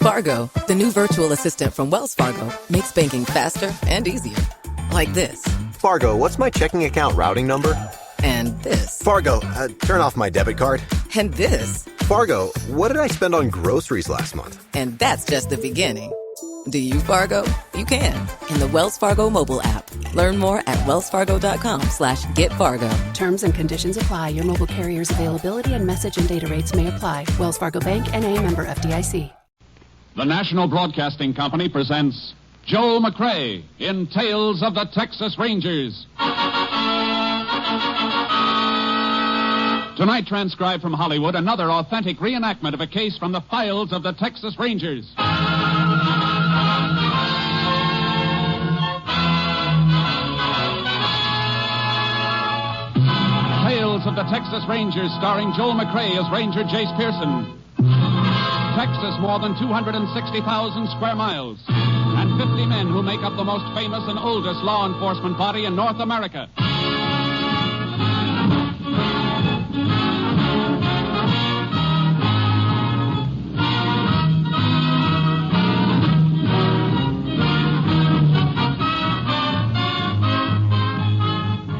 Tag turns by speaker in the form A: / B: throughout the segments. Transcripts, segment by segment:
A: Fargo, the new virtual assistant from Wells Fargo, makes banking faster and easier. Like this.
B: Fargo, what's my checking account routing number?
A: And this.
B: Fargo, turn off my debit card.
A: And this.
B: Fargo, what did I spend on groceries last month?
A: And that's just the beginning. Do you, Fargo? You can. In the Wells Fargo mobile app. Learn more at wellsfargo.com/getfargo.
C: Terms and conditions apply. Your mobile carrier's availability and message and data rates may apply. Wells Fargo Bank, N.A., member FDIC.
D: The National Broadcasting Company presents Joel McCrea in Tales of the Texas Rangers. Tonight, transcribed from Hollywood, another authentic reenactment of a case from the files of the Texas Rangers. Tales of the Texas Rangers, starring Joel McCrea as Ranger Jace Pearson. Texas, more than 260,000 square miles, and 50 men who make up the most famous and oldest law enforcement body in North America.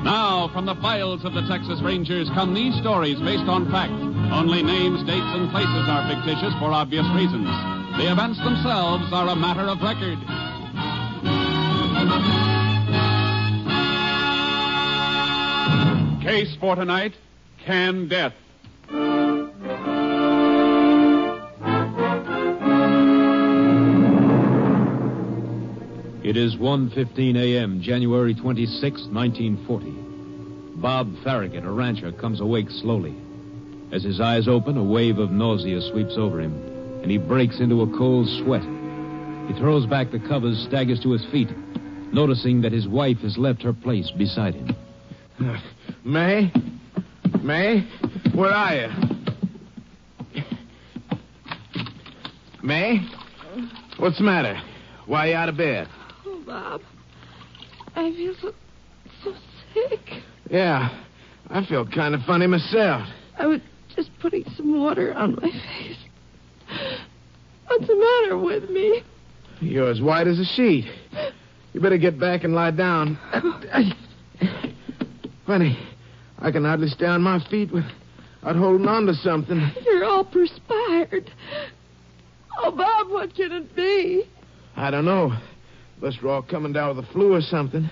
D: Now, from the files of the Texas Rangers come these stories based on fact. Only names, dates, and places are fictitious for obvious reasons. The events themselves are a matter of record. Case for tonight, Canned Death.
E: It is 1:15 a.m., January 26, 1940. Bob Farragut, a rancher, comes awake slowly. As his eyes open, a wave of nausea sweeps over him, and he breaks into a cold sweat. He throws back the covers, staggers to his feet, noticing that his wife has left her place beside him.
F: May? May? Where are you? May? What's the matter? Why are you out of bed?
G: Oh, Bob. I feel so sick.
F: Yeah, I feel kind of funny myself.
G: I was just putting some water on my face. What's the matter with me?
F: You're as white as a sheet. You better get back and lie down. Funny, I can hardly stay on my feet without holding on to something.
G: You're all perspired. Oh, Bob, what can it be?
F: I don't know. Unless we're all coming down with the flu or something.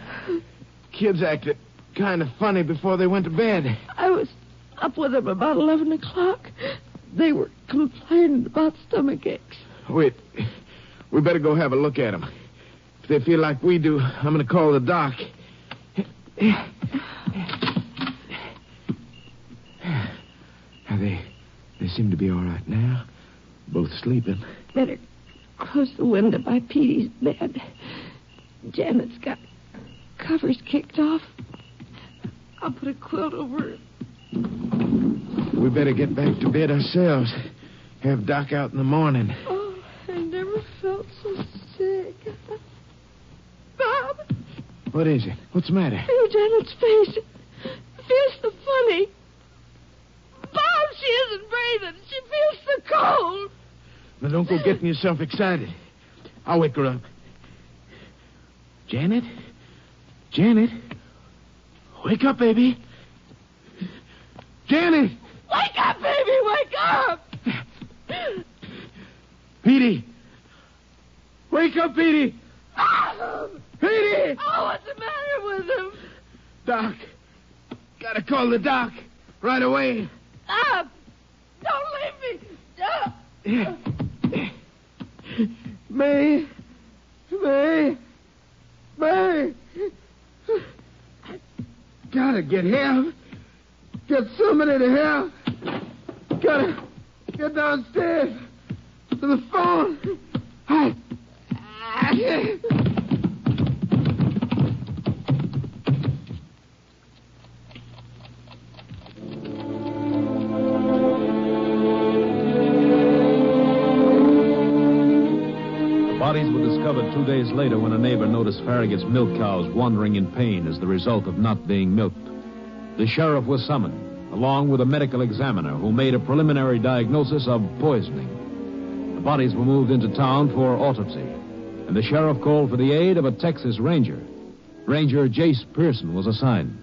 F: Kids acted kind of funny before they went to bed.
G: I was up with them about 11 o'clock. They were complaining about stomach aches.
F: Wait, we better go have a look at them. If they feel like we do, I'm going to call the doc. They seem to be all right now. Both sleeping.
G: Better close the window by Petey's bed. Janet's got covers kicked off. I'll put a quilt over it.
F: We better get back to bed ourselves. Have Doc out in the morning.
G: Oh, I never felt so sick. Bob?
F: What is it? What's the matter?
G: Oh, Janet's face. It feels so funny. Bob, she isn't breathing. She feels so cold.
F: Now, don't go getting yourself excited. I'll wake her up. Janet? Janet? Wake up, baby. Janet!
G: Wake up, baby! Wake up!
F: Petey! Wake up, Petey!
G: Bob!
F: Petey!
G: Oh, what's the matter with him?
F: Doc. Gotta call the doc. Right away.
G: Stop! Don't leave me! Stop!
F: May. May. May. Gotta get help. Get somebody to help. Gotta get downstairs to the phone.
E: Bodies were discovered 2 days later when a neighbor noticed Farragut's milk cows wandering in pain as the result of not being milked. The sheriff was summoned, along with a medical examiner who made a preliminary diagnosis of poisoning. bodies were moved into town for autopsy, and the sheriff called for the aid of a Texas Ranger. Ranger Jace Pearson was assigned.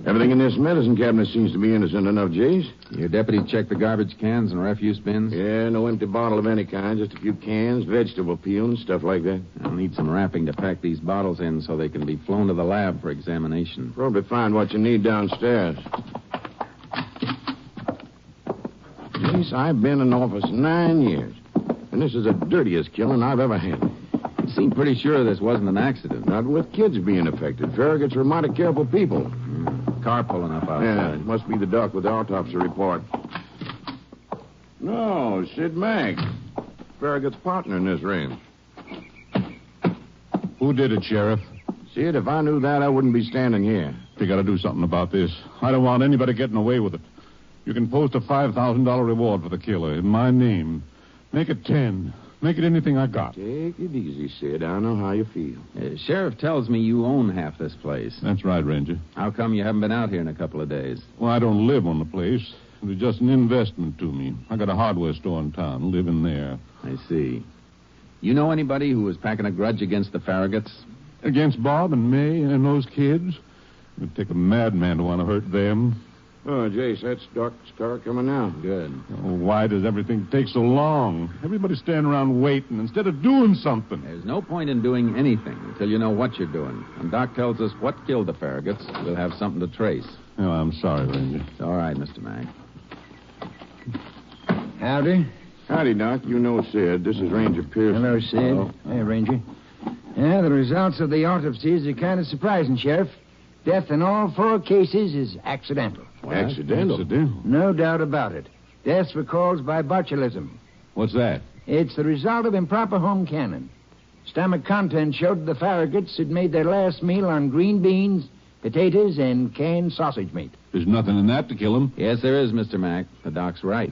H: Everything in this medicine cabinet seems to be innocent enough, Jace.
I: Your deputy checked the garbage cans and refuse bins?
H: Yeah, no empty bottle of any kind, just a few cans, vegetable peels, stuff like that.
I: I'll need some wrapping to pack these bottles in so they can be flown to the lab for examination.
H: Probably find what you need downstairs. Jace, I've been in office 9 years, and this is the dirtiest killing I've ever had.
I: You seem pretty sure this wasn't an accident.
H: Not with kids being affected. Farragut's were mighty careful people.
I: Car pulling up outside.
H: Yeah, it must be the doc with the autopsy report. No, Sid Mack. Farragut's partner in this range.
J: Who did it, Sheriff?
H: Sid, if I knew that, I wouldn't be standing here.
J: You got to do something about this. I don't want anybody getting away with it. You can post a $5,000 reward for the killer in my name. Make it 10. Make it anything I got.
H: Take it easy, Sid. I know how you feel.
I: Sheriff tells me you own half this place.
J: That's right, Ranger.
I: How come you haven't been out here in a couple of days?
J: Well, I don't live on the place. It was just an investment to me. I got a hardware store in town. Live in there.
I: I see. You know anybody who was packing a grudge against the Farraguts?
J: Against Bob and May and those kids? It would take a madman to want to hurt them.
H: Oh, Jace, that's Doc's car coming now.
I: Good.
J: Oh, why does everything take so long? Everybody's standing around waiting instead of doing something.
I: There's no point in doing anything until you know what you're doing. When Doc tells us what killed the Farraguts, we'll have something to trace.
J: Oh, I'm sorry, Ranger.
I: It's all right, Mr. Mack.
F: Howdy.
H: Howdy, Doc. You know Sid. This is Ranger Pearson.
F: Hello, Sid.
H: Hello.
F: Hey, Ranger. Yeah, the results of the autopsies are kind of surprising, Sheriff. Death in all 4 cases is accidental.
H: Accidental?
F: No doubt about it. Deaths were caused by botulism.
J: What's that?
F: It's the result of improper home canning. Stomach contents showed the Farraguts had made their last meal on green beans, potatoes, and canned sausage meat.
J: There's nothing in that to kill him.
I: Yes, there is, Mr. Mack. The doc's right.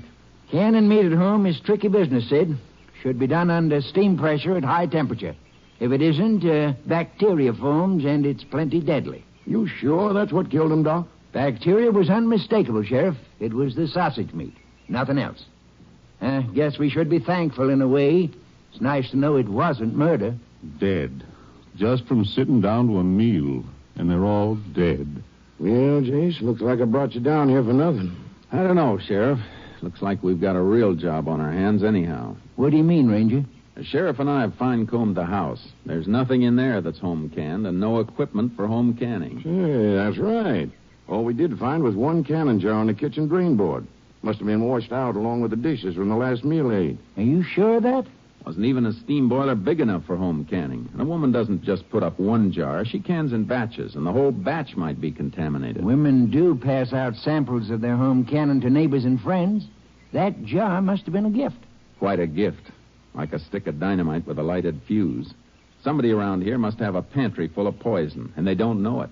F: Canning meat at home is tricky business, Sid. Should be done under steam pressure at high temperature. If it isn't, bacteria forms, and it's plenty deadly.
H: You sure that's what killed him, Doc?
F: Bacteria was unmistakable, Sheriff. It was the sausage meat. Nothing else. Guess we should be thankful in a way. It's nice to know it wasn't murder.
J: Dead. Just from sitting down to a meal. And they're all dead.
H: Well, Jace, looks like I brought you down here for nothing.
I: I don't know, Sheriff. Looks like we've got a real job on our hands anyhow.
F: What do you mean, Ranger?
I: The sheriff and I have fine-combed the house. There's nothing in there that's home canned and no equipment for home canning.
H: Hey, that's right. All we did find was 1 canning jar on the kitchen green board. Must have been washed out along with the dishes from the last meal aid.
F: Are you sure of that?
I: Wasn't even a steam boiler big enough for home canning. And a woman doesn't just put up 1 jar. She cans in batches, and the whole batch might be contaminated.
F: Women do pass out samples of their home canning to neighbors and friends. That jar must have been a gift.
I: Quite a gift. Like a stick of dynamite with a lighted fuse. Somebody around here must have a pantry full of poison, and they don't know it.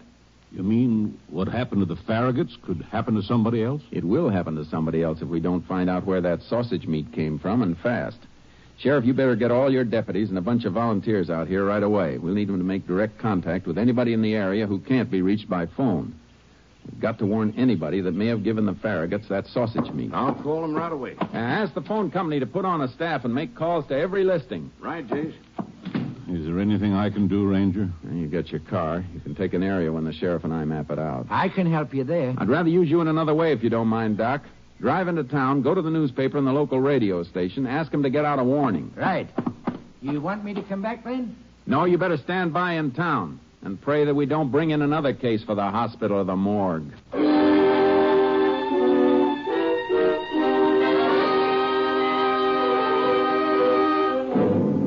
J: You mean what happened to the Farraguts could happen to somebody else?
I: It will happen to somebody else if we don't find out where that sausage meat came from, and fast. Sheriff, you better get all your deputies and a bunch of volunteers out here right away. We'll need them to make direct contact with anybody in the area who can't be reached by phone. We've got to warn anybody that may have given the Farraguts that sausage meat.
H: I'll call them right away.
I: Ask the phone company to put on a staff and make calls to every listing.
H: Right, Jace.
J: Is there anything I can do, Ranger?
I: You got your car. You can take an area when the sheriff and I map it out.
F: I can help you there.
I: I'd rather use you in another way if you don't mind, Doc. Drive into town, go to the newspaper and the local radio station, ask them to get out a warning.
F: Right. You want me to come back then?
I: No, you better stand by in town and pray that we don't bring in another case for the hospital or the morgue.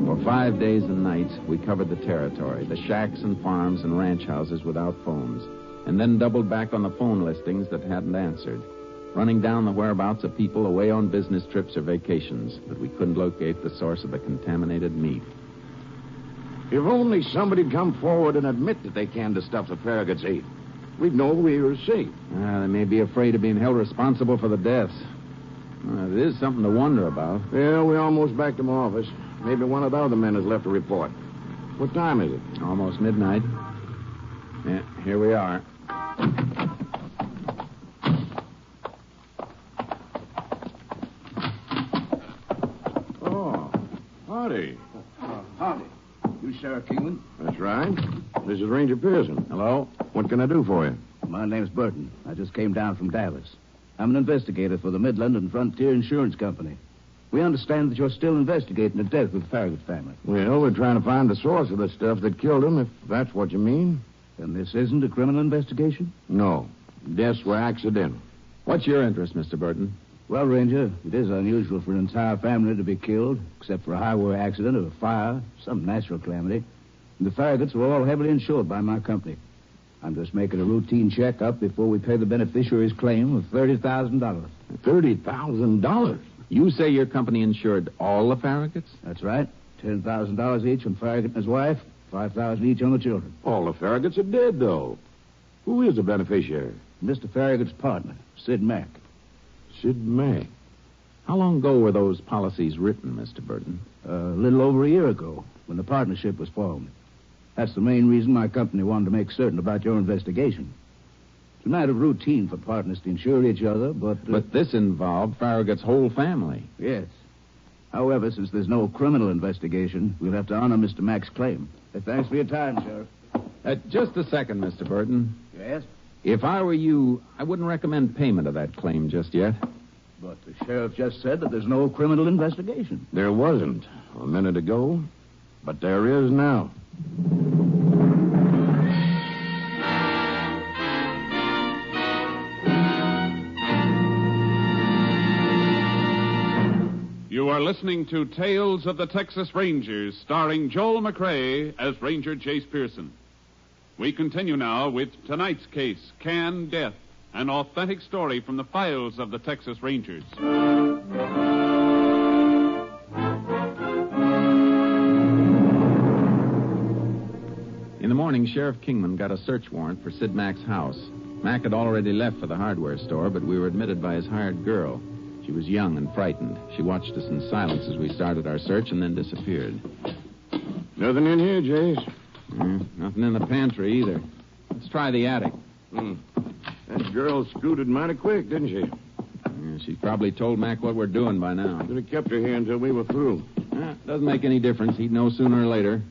I: For 5 days and nights, we covered the territory, the shacks and farms and ranch houses without phones, and then doubled back on the phone listings that hadn't answered, running down the whereabouts of people away on business trips or vacations, but we couldn't locate the source of the contaminated meat.
H: If only somebody'd come forward and admit that they canned the stuff the Farraguts ate, we'd know we were safe.
I: They may be afraid of being held responsible for the deaths. It is something to wonder about.
H: Yeah, we're almost back to my office. Maybe one of the other men has left a report. What time is it?
I: Almost midnight. Yeah, here we are.
H: Howdy.
F: Howdy. You Sheriff Kingman?
H: That's right. This is Ranger Pearson.
I: Hello?
H: What can I do for you?
F: My name's Burton. I just came down from Dallas. I'm an investigator for the Midland and Frontier Insurance Company. We understand that you're still investigating the death of the Farragut family.
H: Well, we're trying to find the source of the stuff that killed him, if that's what you mean.
F: And this isn't a criminal investigation?
H: No. Deaths were accidental.
I: What's your interest, Mr. Burton?
F: Well, Ranger, it is unusual for an entire family to be killed, except for a highway accident or a fire, some natural calamity. And the Farraguts were all heavily insured by my company. I'm just making a routine checkup before we pay the beneficiary's claim of $30,000.
H: $30,000?
I: You say your company insured all the Farraguts?
F: That's right. $10,000 each on Farragut and his wife, $5,000 each on the children.
H: All the Farraguts are dead, though. Who is the beneficiary?
F: Mr. Farragut's partner, Sid Mack.
H: Sid Mack.
I: How long ago were those policies written, Mr. Burton?
F: A little over a year ago, when the partnership was formed. That's the main reason my company wanted to make certain about your investigation. It's a matter of routine for partners to insure each other, but...
I: But this involved Farragut's whole family.
F: Yes. However, since there's no criminal investigation, we'll have to honor Mr. Mack's claim. Thanks for your time, Sheriff.
I: Just a second, Mr. Burton.
F: Yes?
I: If I were you, I wouldn't recommend payment of that claim just yet.
F: But the sheriff just said that there's no criminal investigation.
H: There wasn't a minute ago, but there is now.
D: You are listening to Tales of the Texas Rangers, starring Joel McCrea as Ranger Jace Pearson. We continue now with tonight's case, Canned Death, an authentic story from the files of the Texas Rangers.
I: In the morning, Sheriff Kingman got a search warrant for Sid Mack's house. Mack had already left for the hardware store, but we were admitted by his hired girl. She was young and frightened. She watched us in silence as we started our search and then disappeared.
H: Nothing in here, Jace.
I: Nothing in the pantry either. Let's try the attic.
H: That girl scooted mighty quick, didn't she?
I: She probably told Mack what we're doing by now.
H: Could have kept her here until we were through.
I: Doesn't make any difference. He'd know sooner or later.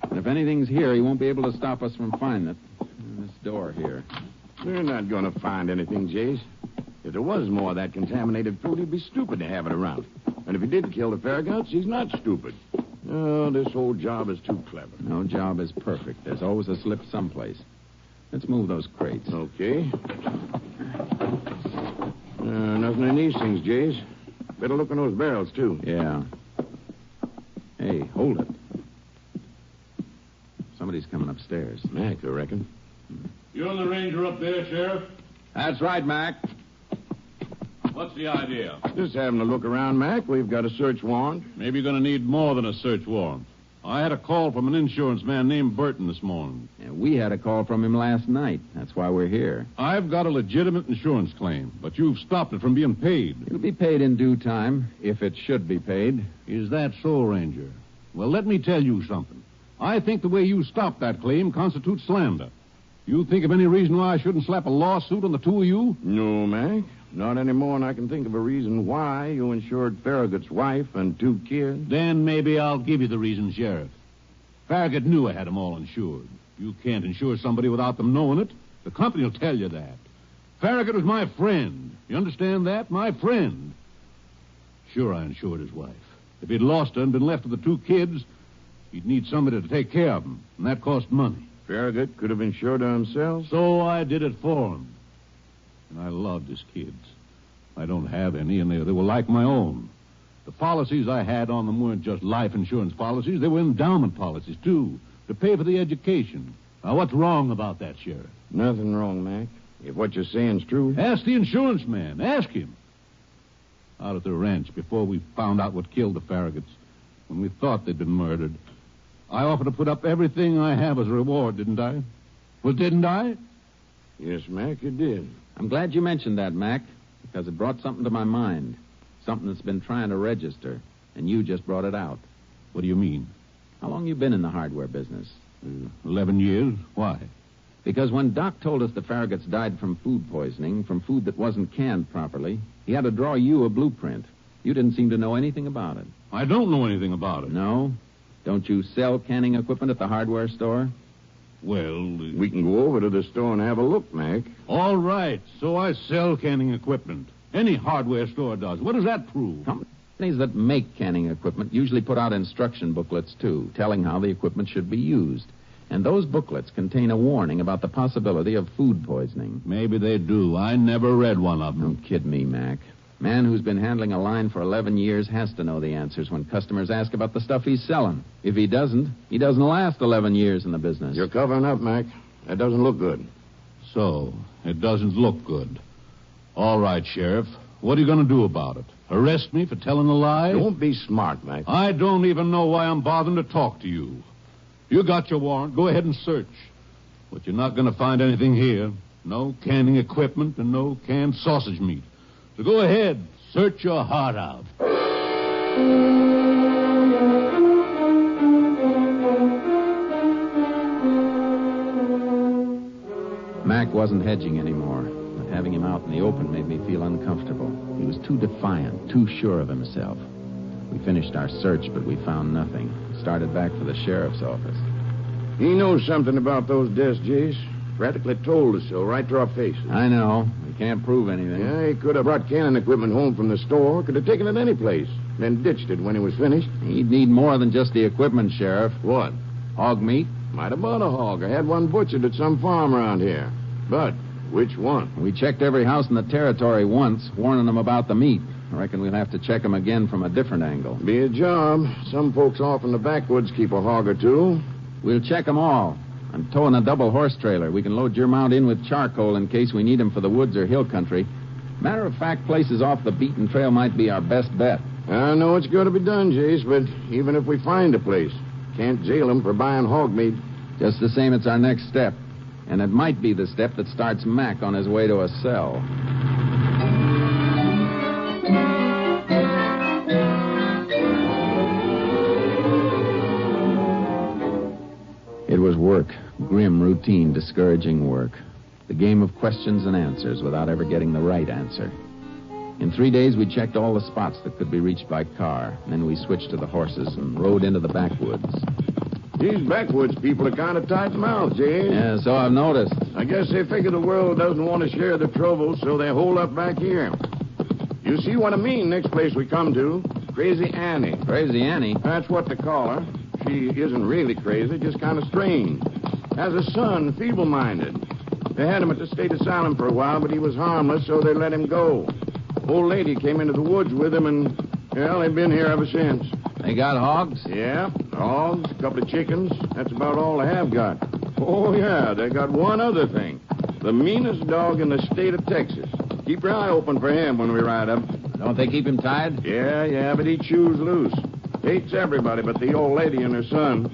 I: And if anything's here, he won't be able to stop us from finding it. This door here.
H: They're not going to find anything, Jace. If there was more of that contaminated food, he'd be stupid to have it around. And if he did kill the Farraguts, he's not stupid. Oh, this whole job is too clever.
I: No job is perfect. There's always a slip someplace. Let's move those crates.
H: Okay. Nothing in these things, Jace. Better look in those barrels, too.
I: Yeah. Hey, hold it. Somebody's coming upstairs.
H: Mac, I reckon.
J: You're the ranger up there, Sheriff?
I: That's right, Mac.
J: What's the idea?
H: Just having a look around, Mac. We've got a search warrant.
J: Maybe you're going to need more than a search warrant. I had a call from an insurance man named Burton this morning.
I: Yeah, we had a call from him last night. That's why we're here.
J: I've got a legitimate insurance claim, but you've stopped it from being paid.
I: It'll be paid in due time, if it should be paid.
J: Is that so, Ranger? Well, let me tell you something. I think the way you stopped that claim constitutes slander. You think of any reason why I shouldn't slap a lawsuit on the two of you?
H: No, Mac. Not anymore, and I can think of a reason why you insured Farragut's wife and 2 kids.
J: Then maybe I'll give you the reason, Sheriff. Farragut knew I had them all insured. You can't insure somebody without them knowing it. The company will tell you that. Farragut was my friend. You understand that? My friend. Sure, I insured his wife. If he'd lost her and been left with the 2 kids, he'd need somebody to take care of them, and that cost money.
H: Farragut could have insured her himself?
J: So I did it for him. And I loved his kids. I don't have any, and they were like my own. The policies I had on them weren't just life insurance policies. They were endowment policies, too, to pay for the education. Now, what's wrong about that, Sheriff?
H: Nothing wrong, Mac. If what you're saying's true.
J: Ask the insurance man. Ask him. Out at the ranch, before we found out what killed the Farraguts, when we thought they'd been murdered, I offered to put up everything I have as a reward, didn't I? Well, didn't I?
H: Yes, Mac, you did.
I: I'm glad you mentioned that, Mac, because it brought something to my mind. Something that's been trying to register, and you just brought it out.
J: What do you mean?
I: How long you been in the hardware business?
J: 11 years. Why?
I: Because when Doc told us the Farraguts died from food poisoning, from food that wasn't canned properly, he had to draw you a blueprint. You didn't seem to know anything about it.
J: I don't know anything about it.
I: No? Don't you sell canning equipment at the hardware store?
J: Well,
H: We can go over to the store and have a look, Mac.
J: all right. So I sell canning equipment. Any hardware store does. What does that prove?
I: Companies that make canning equipment usually put out instruction booklets, too, telling how the equipment should be used. And those booklets contain a warning about the possibility of food poisoning.
J: Maybe they do. I never read one of them.
I: Don't kid me, Mac. Man who's been handling a line for 11 years has to know the answers when customers ask about the stuff he's selling. If he doesn't last 11 years in the business.
H: You're covering up, Mac. That doesn't look good.
J: So, it doesn't look good. All right, Sheriff. What are you going to do about it? Arrest me for telling a lie?
H: Don't be smart, Mac.
J: I don't even know why I'm bothering to talk to you. You got your warrant. Go ahead and search. But you're not going to find anything here. No canning equipment and no canned sausage meat. So go ahead. Search your heart out.
I: Mac wasn't hedging anymore, but having him out in the open made me feel uncomfortable. He was too defiant, too sure of himself. We finished our search, but we found nothing. Started back for the sheriff's office.
H: He knows something about those desks, Jace. Practically told us so, right to our faces.
I: I know. We can't prove anything.
H: Yeah, he could have brought canning equipment home from the store. Could have taken it any place. Then ditched it when he was finished.
I: He'd need more than just the equipment, Sheriff.
H: What?
I: Hog meat?
H: Might have bought a hog or had one butchered at some farm around here. But which one?
I: We checked every house in the territory once, warning them about the meat. I reckon we'll have to check them again from a different angle.
H: Be a job. Some folks off in the backwoods keep a hog or two.
I: We'll check them all. I'm towing a double horse trailer. We can load your mount in with charcoal in case we need them for the woods or hill country. Matter of fact, places off the beaten trail might be our best bet.
H: I know it's got to be done, Jace, but even if we find a place, can't jail them for buying hog meat.
I: Just the same, it's our next step. And it might be the step that starts Mac on his way to a cell. It was work. Grim, routine, discouraging work. The game of questions and answers without ever getting the right answer. In 3 days, we checked all the spots that could be reached by car. And then we switched to the horses and rode into the backwoods.
H: These backwoods people are kind of tight-mouthed, Jace.
I: Yeah, so I've noticed.
H: I guess they figure the world doesn't want to share the trouble, so they hold up back here. You see what I mean, next place we come to? Crazy Annie.
I: Crazy Annie?
H: That's what they call her. She isn't really crazy, just kind of strange. Has a son, feeble-minded. They had him at the state asylum for a while, but he was harmless, so they let him go. Old lady came into the woods with him, and, well, they've been here ever since.
I: They got hogs?
H: Yeah, hogs, a couple of chickens. That's about all they have got. Oh, yeah, they got one other thing. The meanest dog in the state of Texas. Keep your eye open for him when we ride up.
I: Don't they keep him tied?
H: Yeah, but he chews loose. Hates everybody but the old lady and her son.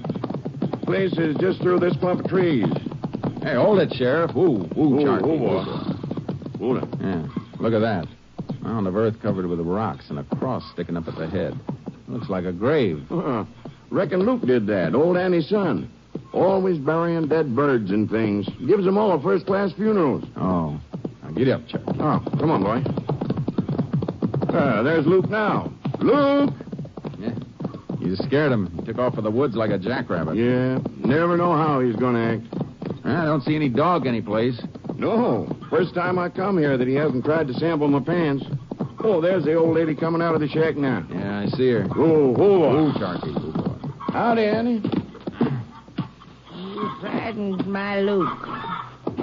H: Place is just through this clump of trees.
I: Hey, hold it, Sheriff. Ooh, Charlie.
H: boy. Hold it.
I: Yeah, look at that. Mound of earth covered with rocks and a cross sticking up at the head. Looks like a grave.
H: Reckon Luke did that, old Annie's son. Always burying dead birds and things. Gives them all first-class funerals.
I: Oh. Now get up, Chuck.
H: Oh, come on, boy. There's Luke now. Luke!
I: Yeah. You scared him. He took off for the woods like a jackrabbit.
H: Yeah, never know how he's going to act.
I: I don't see any dog anyplace.
H: No. First time I come here that he hasn't tried to sample my pants. Oh, there's the old lady coming out of the shack now.
I: Yeah, I see her.
H: Oh,
I: Ooh, Charky. Ooh, boy.
H: Howdy, Annie.
G: You frightened my Luke.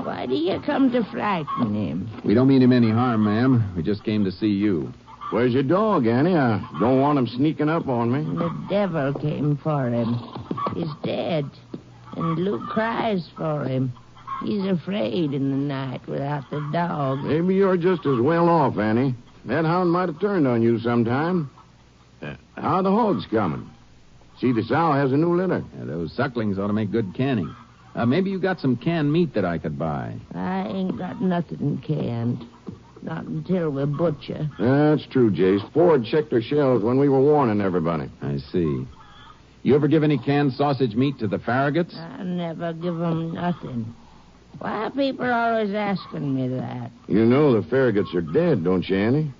G: Why do you come to frighten him?
I: We don't mean him any harm, ma'am. We just came to see you.
H: Where's your dog, Annie? I don't want him sneaking up on me.
G: The devil came for him. He's dead. And Luke cries for him. He's afraid in the night without the dog.
H: Maybe you're just as well off, Annie. That hound might have turned on you sometime. How are the hogs coming? See, the sow has a new litter.
I: Yeah, those sucklings ought to make good canning. Maybe you got some canned meat that I could buy.
G: I ain't got nothing canned. Not until we butcher.
H: That's true, Jace. Ford checked her shelves when we were warning everybody.
I: I see. You ever give any canned sausage meat to the Farraguts?
G: I never give 'em nothing. Why are people always asking me that?
H: You know the Farraguts are dead, don't you, Annie?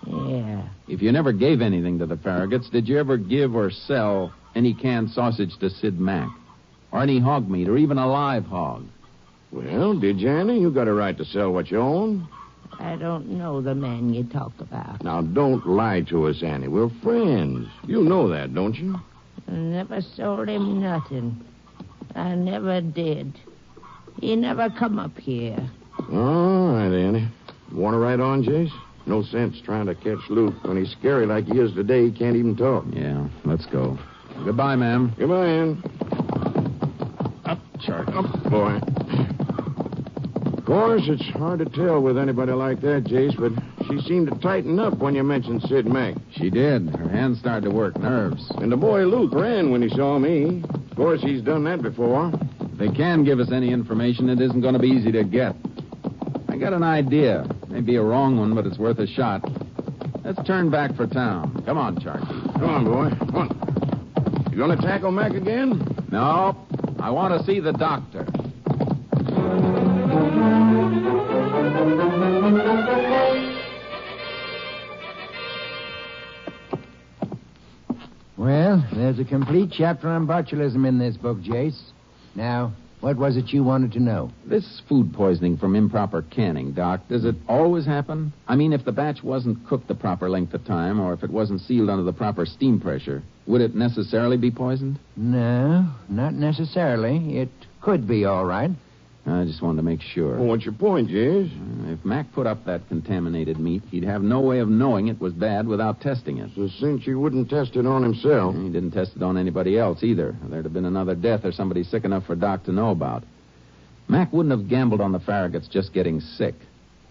K: Yeah.
I: If you never gave anything to the Farraguts, did you ever give or sell any canned sausage to Sid Mack? Or any hog meat, or even a live hog?
H: Well, did you, Annie? You got a right to sell what you own.
K: I don't know the man you talk about.
H: Now, don't lie to us, Annie. We're friends. You know that, don't you?
K: I never sold him nothing. I never did. He never come up here.
H: All right, Annie. You want to ride on, Jace? No sense trying to catch Luke. When he's scary like he is today, he can't even talk.
I: Yeah, let's go. Goodbye, ma'am.
H: Goodbye, Ann.
I: Up, Charlie.
H: Up, boy. Of course, it's hard to tell with anybody like that, Jace, but she seemed to tighten up when you mentioned Sid Mack.
I: She did. Her hands started to work nerves.
H: And the boy Luke ran when he saw me. Of course, he's done that before.
I: If they can give us any information, it isn't going to be easy to get. I got an idea. Maybe a wrong one, but it's worth a shot. Let's turn back for town. Come on, Charlie.
H: Come on, boy. Come on. You going to tackle Mac again?
I: No. I want to see the doctor.
L: Well, there's a complete chapter on botulism in this book, Jace. Now, what was it you wanted to know?
I: This food poisoning from improper canning, Doc, does it always happen? I mean, if the batch wasn't cooked the proper length of time, or if it wasn't sealed under the proper steam pressure, would it necessarily be poisoned?
L: No, not necessarily. It could be all right.
I: I just wanted to make sure.
H: Well, what's your point, Jace?
I: If Mac put up that contaminated meat, he'd have no way of knowing it was bad without testing it.
H: So since he wouldn't test it on himself.
I: He didn't test it on anybody else either. There'd have been another death or somebody sick enough for Doc to know about. Mac wouldn't have gambled on the Farraguts just getting sick.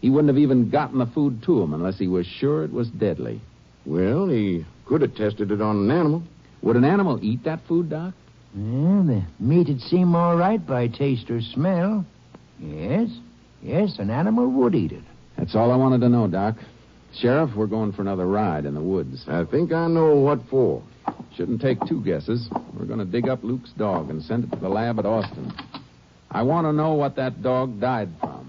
I: He wouldn't have even gotten the food to them unless he was sure it was deadly.
H: Well, he could have tested it on an animal.
I: Would an animal eat that food, Doc?
L: Well, the meat'd seem all right by taste or smell. Yes, an animal would eat it.
I: That's all I wanted to know, Doc. Sheriff, we're going for another ride in the woods.
H: I think I know what for.
I: Shouldn't take two guesses. We're going to dig up Luke's dog and send it to the lab at Austin. I want to know what that dog died from.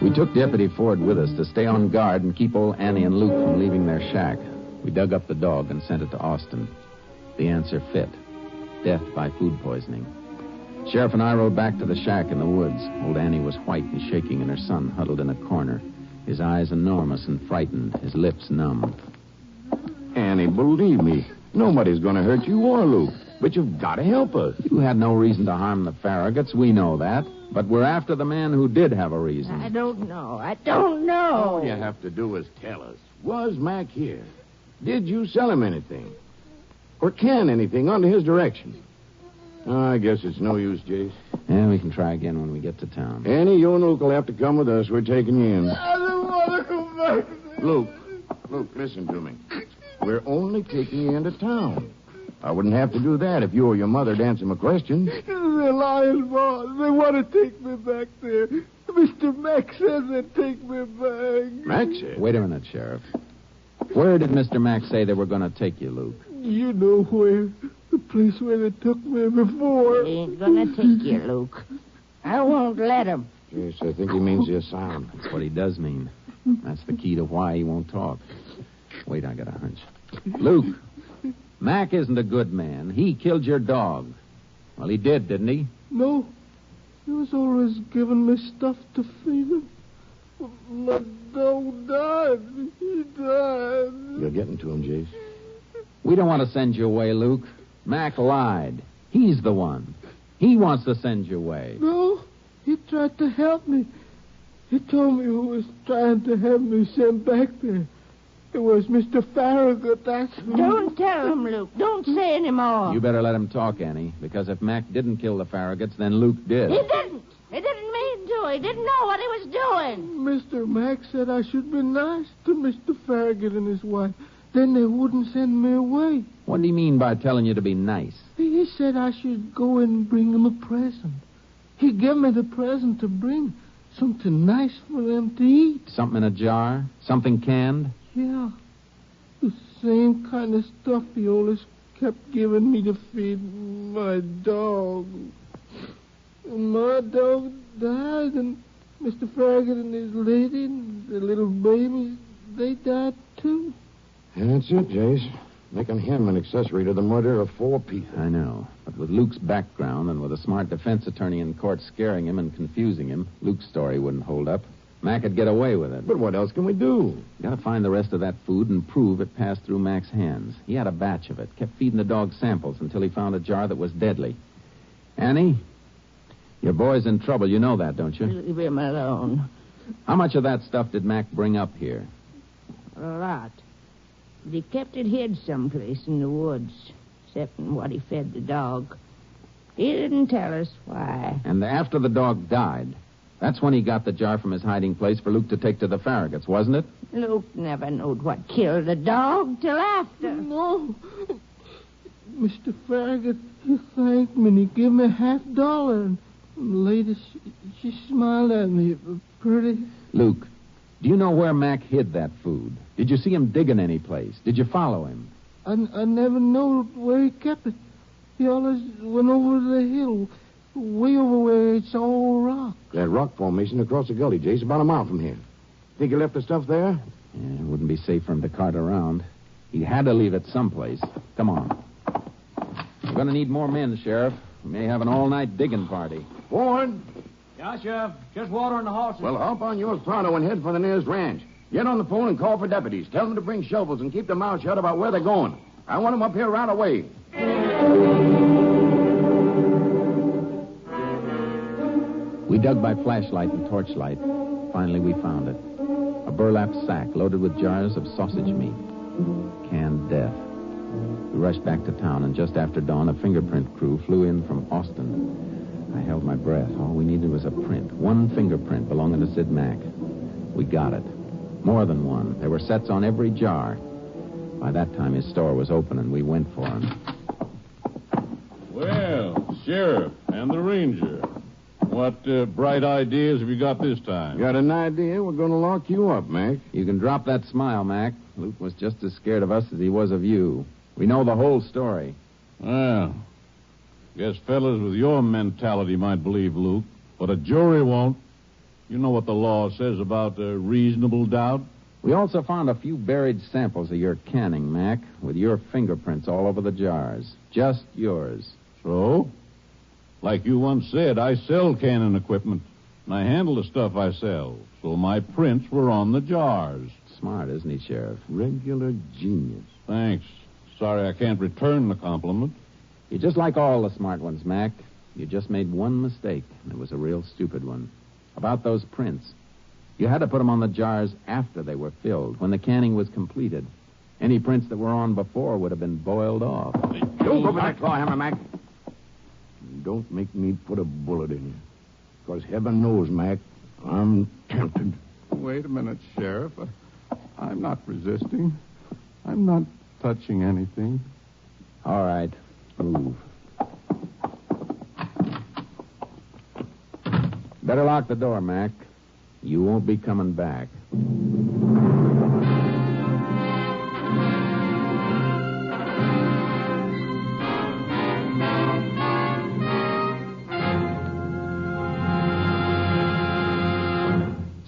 I: We took Deputy Ford with us to stay on guard and keep old Annie and Luke from leaving their shack. We dug up the dog and sent it to Austin. The answer fit. Death by food poisoning. Sheriff and I rode back to the shack in the woods. Old Annie was white and shaking, and her son huddled in a corner. His eyes enormous and frightened, his lips numb.
H: Annie, believe me, nobody's going to hurt you or Luke. But you've got to help us.
I: You had no reason to harm the Farraguts. We know that. But we're after the man who did have a reason.
K: I don't know.
H: All you have to do is tell us. Was Mac here? Did you sell him anything? Or can anything under his direction? I guess it's no use, Jace.
I: Yeah, we can try again when we get to town.
H: Annie, you and Luke will have to come with us. We're taking you in.
M: I don't want to come back.
H: Luke, listen to me. We're only taking you into town. I wouldn't have to do that if you or your mother'd answer my question.
M: They're lying, boss. They want to take me back there. Mr. Mack says they'd take me back.
H: Mack said?
I: Wait a minute, Sheriff. Where did Mr. Mack say they were going to take you, Luke?
M: You know where. The place where they took me before.
K: They ain't gonna take you, Luke. I won't let him.
H: Yes, I think he means the asylum.
I: That's what he does mean. That's the key to why he won't talk. Wait, I got a hunch. Luke, Mac isn't a good man. He killed your dog. Well, he did, didn't he?
M: No. He was always giving me stuff to feed him. My dog died. He died.
H: You're getting to him, Jace.
I: We don't want to send you away, Luke. Mac lied. He's the one. He wants to send you away.
M: No, he tried to help me. He told me who was trying to have me sent back there. It was Mr. Farragut, that's who.
K: Don't tell him, Luke. Don't say any more.
I: You better let him talk, Annie, because if Mac didn't kill the Farraguts, then Luke did.
K: He didn't. He didn't mean to. He didn't know what he was doing.
M: Mr. Mack said I should be nice to Mr. Farragut and his wife. Then they wouldn't send me away.
I: What do you mean by telling you to be nice?
M: He said I should go and bring them a present. He gave me the present to bring. Something nice for them to eat.
I: Something in a jar? Something canned?
M: Yeah. The same kind of stuff he always kept giving me to feed my dog. And my dog died, and Mr. Farragut and his lady and the little babies, they died too.
H: That's it, Jace. Making him an accessory to the murder of 4 people.
I: I know. But with Luke's background and with a smart defense attorney in court scaring him and confusing him, Luke's story wouldn't hold up. Mac could get away with it.
H: But what else can we do?
I: Gotta find the rest of that food and prove it passed through Mac's hands. He had a batch of it, kept feeding the dog samples until he found a jar that was deadly. Annie, your boy's in trouble. You know that, don't you?
K: Leave him alone.
I: How much of that stuff did Mac bring up here?
K: A lot. But he kept it hid someplace in the woods, except in what he fed the dog. He didn't tell us why.
I: And after the dog died, that's when he got the jar from his hiding place for Luke to take to the Farraguts, wasn't it?
K: Luke never knowed what killed the dog till after.
M: No. Mr. Farragut, he thanked me and he gave me $50. And the lady, she smiled at me pretty.
I: Luke, do you know where Mac hid that food? Did you see him digging any place? Did you follow him?
M: I never knew where he kept it. He always went over the hill, way over where it's all rock.
H: That rock formation across the gully, Jace, about a mile from here. Think he left the stuff there?
I: Yeah, it wouldn't be safe for him to cart around. He had to leave it someplace. Come on. We're going to need more men, Sheriff. We may have an all-night digging party.
H: Ford?
N: Yeah, Sheriff. Just watering the horses.
H: Well, hop on yours pronto and head for the nearest ranch. Get on the phone and call for deputies. Tell them to bring shovels and keep their mouths shut about where they're going. I want them up here right away.
I: We dug by flashlight and torchlight. Finally, we found it. A burlap sack loaded with jars of sausage meat. Canned death. We rushed back to town, and just after dawn, a fingerprint crew flew in from Austin. I held my breath. All we needed was a print. One fingerprint belonging to Sid Mack. We got it. More than one. There were sets on every jar. By that time, his store was open, and we went for him.
J: Well, Sheriff and the Ranger, what bright ideas have you got this time?
H: Got an idea? We're going to lock you up, Mac.
I: You can drop that smile, Mac. Luke was just as scared of us as he was of you. We know the whole story.
J: Well, guess fellas with your mentality might believe Luke, but a jury won't. You know what the law says about reasonable doubt?
I: We also found a few buried samples of your canning, Mac, with your fingerprints all over the jars. Just yours.
J: So? Like you once said, I sell canning equipment, and I handle the stuff I sell, so my prints were on the jars.
I: Smart, isn't he, Sheriff?
H: Regular genius.
J: Thanks. Sorry I can't return the compliment.
I: You're just like all the smart ones, Mac. You just made one mistake, and it was a real stupid one. About those prints. You had to put them on the jars after they were filled, when the canning was completed. Any prints that were on before would have been boiled off.
H: Don't go for that claw hammer, Mac. Don't make me put a bullet in you. Because heaven knows, Mac, I'm tempted.
O: Wait a minute, Sheriff. I'm not resisting. I'm not touching anything.
I: All right. Move. Better lock the door, Mac. You won't be coming back.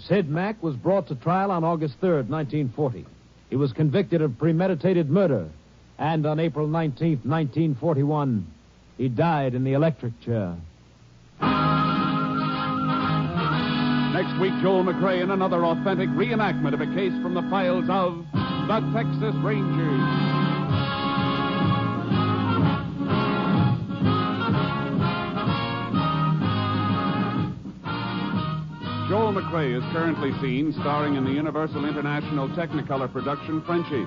E: Sid Mack was brought to trial on August 3rd, 1940. He was convicted of premeditated murder, and on April 19th, 1941, he died in the electric chair.
D: Next week, Joel McRae in another authentic reenactment of a case from the files of the Texas Rangers. Joel McRae is currently seen starring in the Universal International Technicolor production Frenchie.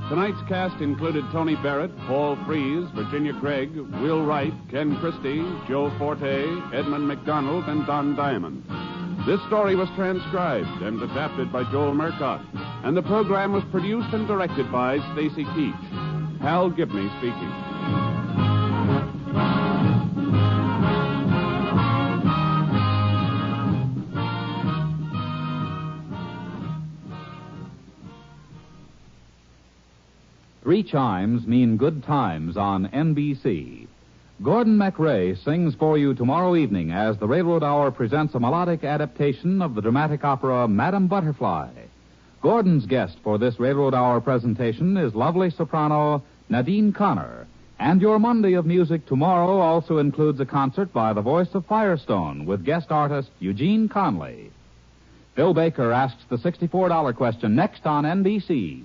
D: Tonight's cast included Tony Barrett, Paul Frees, Virginia Gregg, Will Wright, Ken Christie, Joe Forte, Edmund McDonald, and Don Diamond. This story was transcribed and adapted by Joel Murcott, and the program was produced and directed by Stacy Keach. Hal Gibney speaking.
P: 3 chimes mean good times on NBC. Gordon MacRae sings for you tomorrow evening as the Railroad Hour presents a melodic adaptation of the dramatic opera Madame Butterfly. Gordon's guest for this Railroad Hour presentation is lovely soprano Nadine Connor. And your Monday of Music tomorrow also includes a concert by the voice of Firestone with guest artist Eugene Conley. Phil Baker asks the $64 question next on NBC.